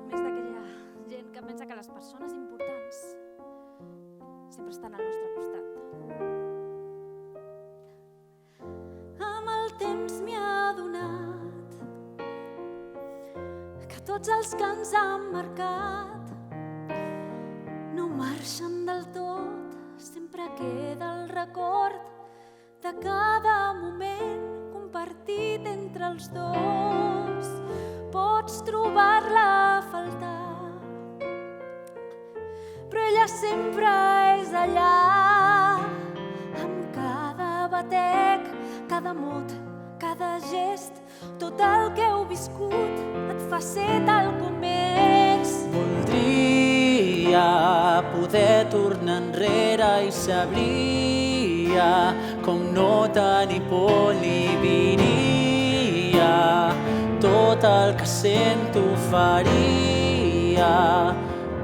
més d'aquella gent que pensa que les persones importants sempre estan al nostre costat. Amb el temps m'he adonat que tots els que ens han marcat no marxen del tot, sempre queda el record de cada moment compartit entre els dos. Pots trobar-la a faltar, però ella sempre és allà, amb cada batec, cada mot, cada gest, tot el que heu viscut et fa ser tal com ets. Voldria poder tornar enrere i sabria com no tenir por ni viria. Tot el que sento faria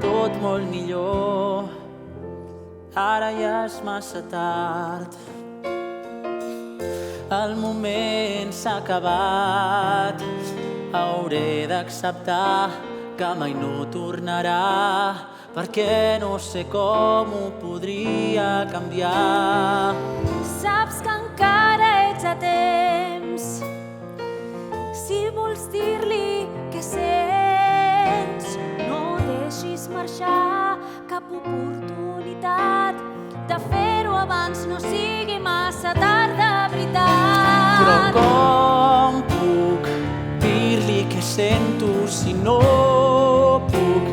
tot molt millor. Ara ja és massa tard. El moment s'ha acabat. Hauré d'acceptar que mai no tornarà, perquè no sé com ho podria canviar. Saps que encara ets a temps, si vols dir-li què sents. No deixis marxar cap oportunitat de fer-ho abans no sigui massa tard de veritat. Però com puc dir-li què sento si no puc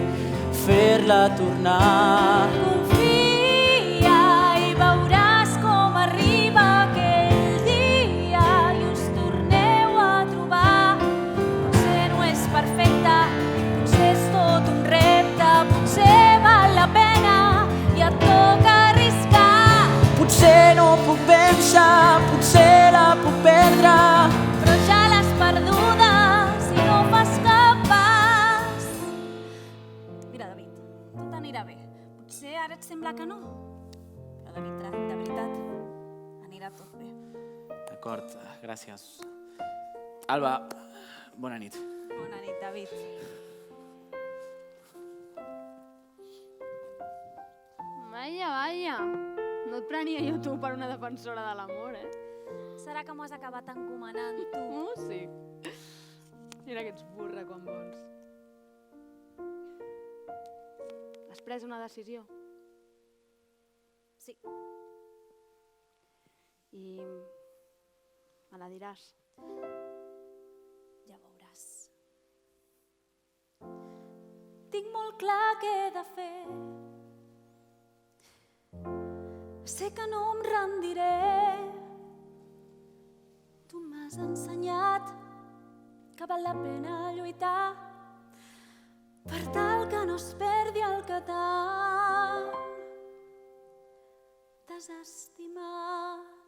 fer-la tornar? Confia i veuràs com arriba aquell dia i us torneu a trobar. Potser no és perfecte, potser és tot un repte, potser val la pena i et toca arriscar. Potser no puc vèncer, potser la puc perdre, Però ja l'has perduda si no fas cap pas. Mira, David, tot anirà bé. Potser ara et sembla que no, però de veritat, anirà tot bé. D'acord, gràcies. Alba, bona nit. Bona nit, David. Vaja, no et prenia jo tu per una defensora de l'amor, Serà que m'ho has acabat encomanant tu. Sí. Mira que ets burra quan vols. Has pres una decisió? Sí, I me la diràs. ja veuràs. Tinc molt clar què he de fer. Sé que no em rendiré. Tu m'has ensenyat que val la pena lluitar per tal que no es perdi el que tant t'has estimat.